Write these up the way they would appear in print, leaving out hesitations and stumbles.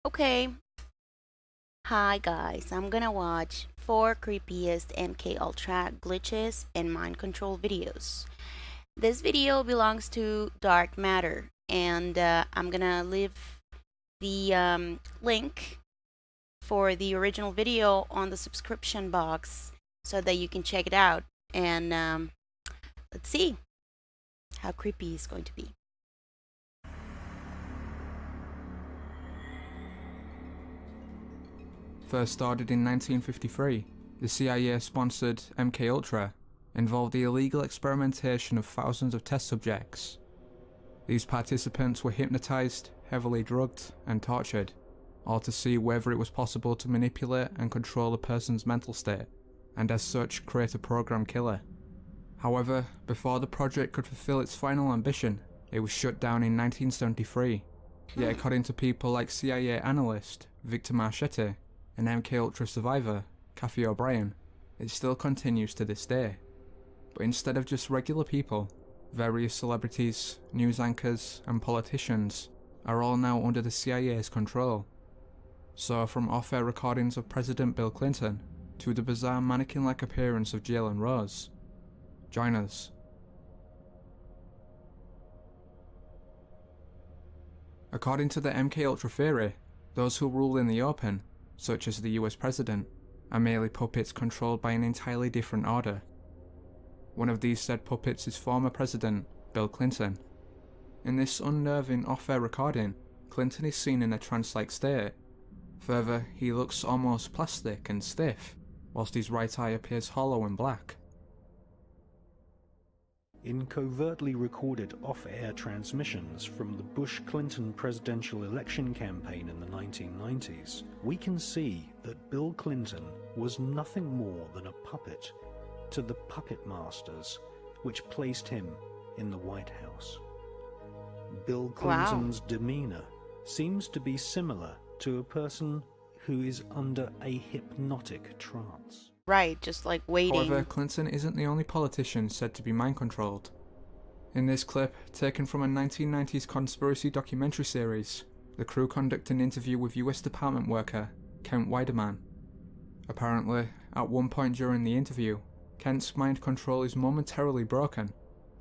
Okay, hi guys, I'm gonna watch 4 creepiest MK Ultra glitches and mind control videos. This video belongs to Dark Matter, and I'm gonna leave the link for the original video on the subscription box so that you can check it out. And let's see how creepy it's going to be. First started in 1953, the CIA-sponsored MKUltra involved the illegal experimentation of thousands of test subjects. These participants were hypnotized, heavily drugged, and tortured, all to see whether it was possible to manipulate and control a person's mental state, and as such create a program killer. However, before the project could fulfill its final ambition, it was shut down in 1973. Yet according to people like CIA analyst Victor Marchetti, an MKUltra survivor, Kathy O'Brien, it still continues to this day. But instead of just regular people, various celebrities, news anchors, and politicians are all now under the CIA's control. So from off-air recordings of President Bill Clinton to the bizarre mannequin-like appearance of Jalen Rose. Join us. According to the MKUltra theory, those who rule in the open, such as the US President, are merely puppets controlled by an entirely different order. One of these said puppets is former President Bill Clinton. In this unnerving off-air recording, Clinton is seen in a trance-like state. Further, he looks almost plastic and stiff, whilst his right eye appears hollow and black. In covertly recorded off-air transmissions from the Bush-Clinton presidential election campaign in the 1990s, we can see that Bill Clinton was nothing more than a puppet to the puppet masters which placed him in the White House. Bill Clinton's demeanor seems to be similar to a person who is under a hypnotic trance. Right, just like waiting. However, Clinton isn't the only politician said to be mind-controlled. In this clip, taken from a 1990s conspiracy documentary series, the crew conduct an interview with US Department worker, Kent Weideman. Apparently, at one point during the interview, Kent's mind control is momentarily broken,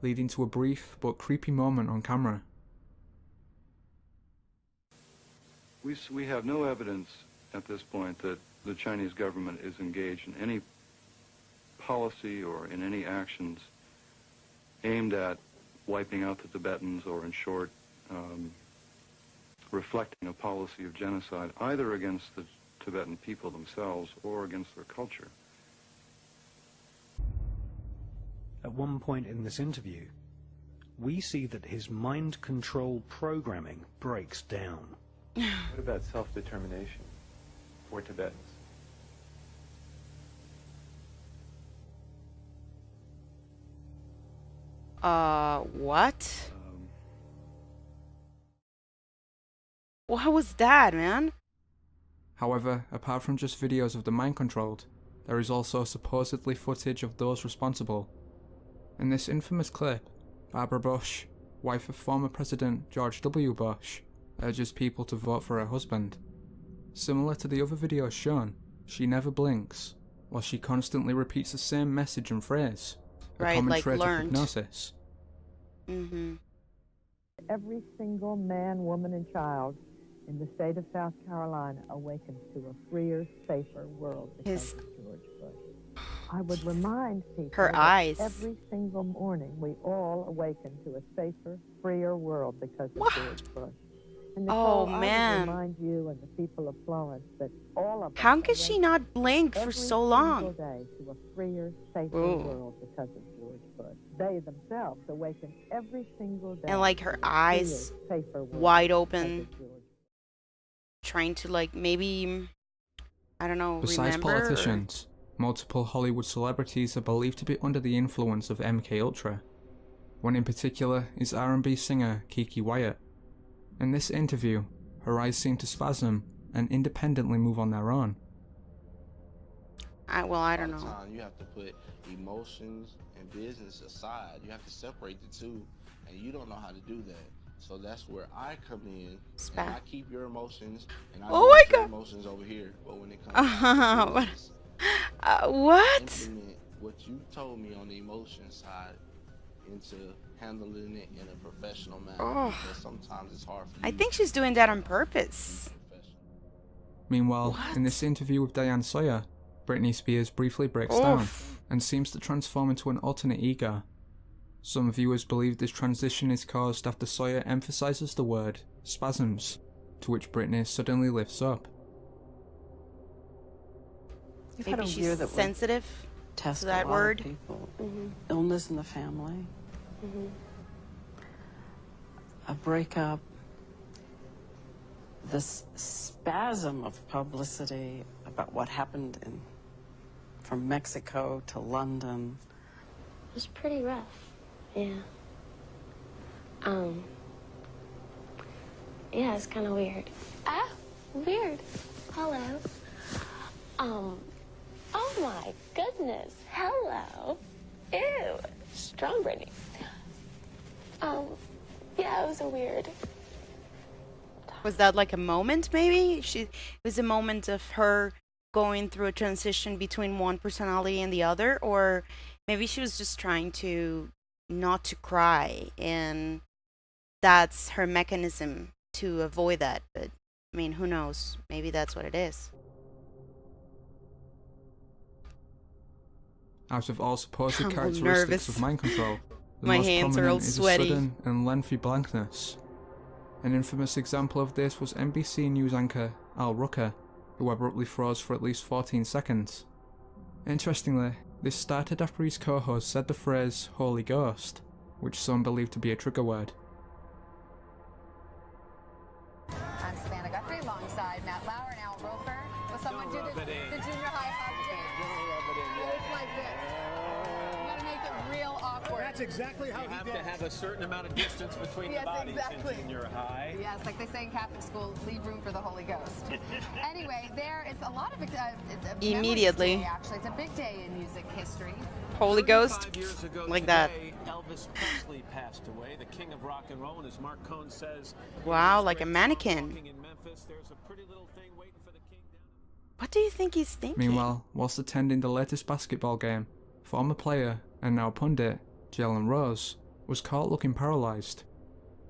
leading to a brief but creepy moment on camera. We have no evidence at this point that the Chinese government is engaged in any policy or in any actions aimed at wiping out the Tibetans or, in short, reflecting a policy of genocide either against the Tibetan people themselves or against their culture. At one point in this interview, we see that his mind control programming breaks down. What about self-determination for Tibetans? What? What was that, man? However, apart from just videos of the mind-controlled, there is also supposedly footage of those responsible. In this infamous clip, Barbara Bush, wife of former President George W. Bush, urges people to vote for her husband. Similar to the other videos shown, she never blinks, while she constantly repeats the same message and phrase, a Right, common like trait of learned. hypnosis. Every single man, woman, and child in the state of South Carolina awakens to a freer, safer world because of George Bush. I would remind people Her that eyes. every single morning we all awaken to a safer, freer world because of What? George Bush. And Oh, Nicole, I man. would remind you and the people of Florence that all of us How could she awaken not blink for every so single long? day to a freer, safer Ooh. world because of George Bush. They themselves awaken every single day. And like her to a eyes freer, safer world wide because open, of George. trying to like maybe, I don't know, Besides remember? politicians, multiple Hollywood celebrities are believed to be under the influence of MKUltra. One in particular is R&B singer Kiki Wyatt. In this interview, her eyes seem to spasm and independently move on their own. I don't All the know. time, you have to put emotions and business aside. You have to separate the two, and you don't know how to do that. So that's where I come in, Spat. and I keep your emotions, and I Oh deal my with your God. emotions over here. But when it comes down to What? business, What? implement what you told me on the emotion side into handling it in a professional manner. Oh. Because sometimes it's hard for you. I think she's doing that on purpose. Meanwhile, in What? this interview with Diane Sawyer, Britney Spears briefly breaks down and seems to transform into an alternate ego. Some viewers believe this transition is caused after Sawyer emphasizes the word spasms, to which Britney suddenly lifts up. Maybe she's sensitive to that word. People. Illness in the family. A breakup. This spasm of publicity about what happened from Mexico to London. It was pretty rough. Yeah. Yeah, it's kind of weird. Ah, weird. Hello. Oh my goodness. Hello. Ew. Strong Brittany. Yeah, it was a weird. Was that like a moment maybe? It was a moment of her going through a transition between one personality and the other, or maybe she was just trying to not to cry, and that's her mechanism to avoid that. But I mean, who knows? Maybe that's what it is. Out of all supposed I'm characteristics nervous. of mind control, the My most hands are prominent all is sweaty. a sudden and lengthy blankness. An infamous example of this was NBC News anchor Al Rucker, who abruptly froze for at least 14 seconds. Interestingly, this started after his co-host said the phrase "Holy Ghost," which some believe to be a trigger word. I'm Savannah Guthrie alongside Matt Lauer and Al Roper. Will someone do the junior high hop dance? It's like this. You gotta make it real awkward. That's exactly how you have to have a certain amount of distance between the bodies in junior high. Yes, like they say in Catholic school, leave room for the Holy Ghost. Anyway, there is a lot of Immediately. Today, actually, it's a big day in music history. Holy Ghost, like that. Elvis Presley passed away, the king of rock and roll, and as Mark Cohn says, Wow, like a mannequin. in Memphis, there's a pretty little thing waiting for the king down. What do you think he's thinking? Meanwhile, whilst attending the latest basketball game, former player and now pundit Jalen Rose was caught looking paralysed.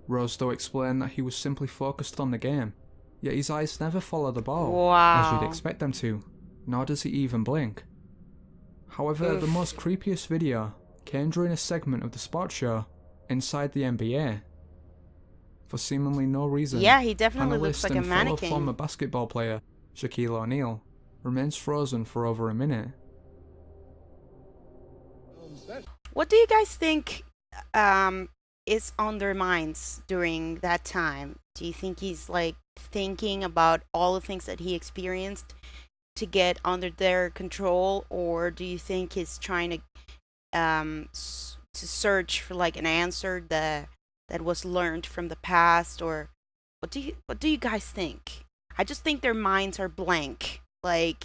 Rose though explained that he was simply focused on the game, yet his eyes never follow the ball, as you'd expect them to, nor does he even blink. However, the most creepiest video came during a segment of the sports show Inside the NBA. For seemingly no reason, yeah, he definitely looks analyst like a and fellow mannequin. former basketball player Shaquille O'Neal remains frozen for over a minute. What do you guys think is on their minds during that time? Do you think he's like thinking about all the things that he experienced to get under their control, or do you think he's trying to search for like an answer that was learned from the past, or what do you guys think? I just think their minds are blank. Like,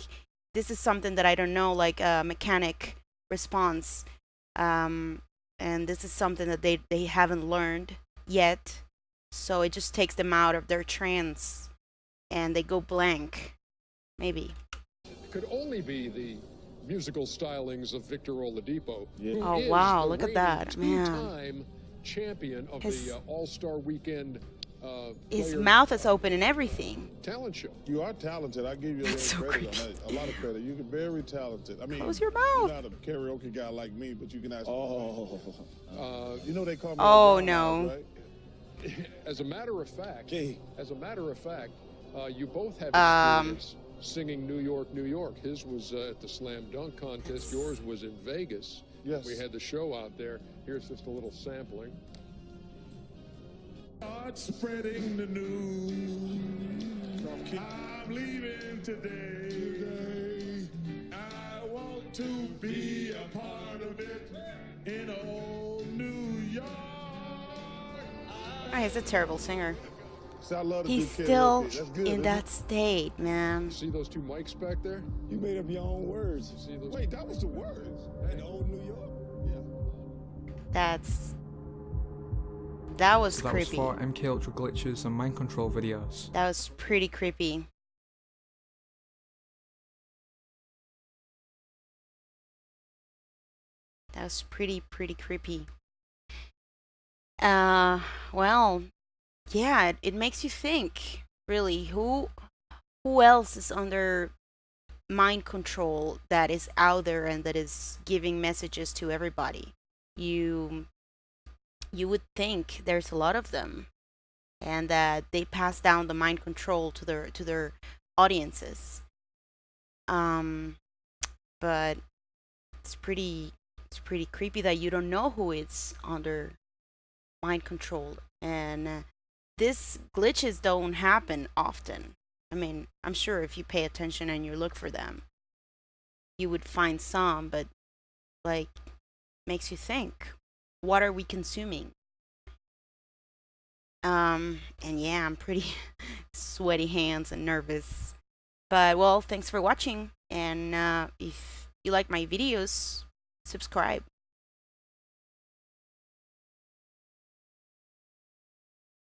this is something that I don't know, like a mechanic response. And this is something that they haven't learned yet, so it just takes them out of their trance and they go blank, maybe. Could only be the musical stylings of Victor Oladipo. Yeah. Oh wow, look at that, man. Two-time champion of the All-Star Weekend. His mouth is open and everything. Talent show. You are talented. I give you a so credit on that. A lot of credit. You're very talented. I mean, close your mouth. You're not a karaoke guy like me, but you can actually. You know they call me. Oh no. Right? As a matter of fact, you both have experience singing New York, New York. His was at the slam dunk contest. Yours was in Vegas. Yes. We had the show out there. Here's just a little sampling. Start spreading the news. I'm leaving today. I want to be a part of it in old New York. Oh, he's a terrible singer. See, I love to He's do still karaoke. That's good, in isn't that it? state, man. See those two mics back there? You made up your own words. See those? Wait, that was the words in old New York. Yeah. That's That was So that creepy. was for MK Ultra glitches and mind control videos. That was pretty creepy. That was pretty creepy. Well, yeah, it makes you think, really, who else is under mind control that is out there and that is giving messages to everybody? You would think there's a lot of them, and that they pass down the mind control to their audiences. Um, but it's pretty creepy that you don't know who is under mind control, and these glitches don't happen often. I mean, I'm sure if you pay attention and you look for them, you would find some, but like, makes you think, what are we consuming? And yeah, I'm pretty sweaty hands and nervous. But well, thanks for watching, and if you like my videos, subscribe.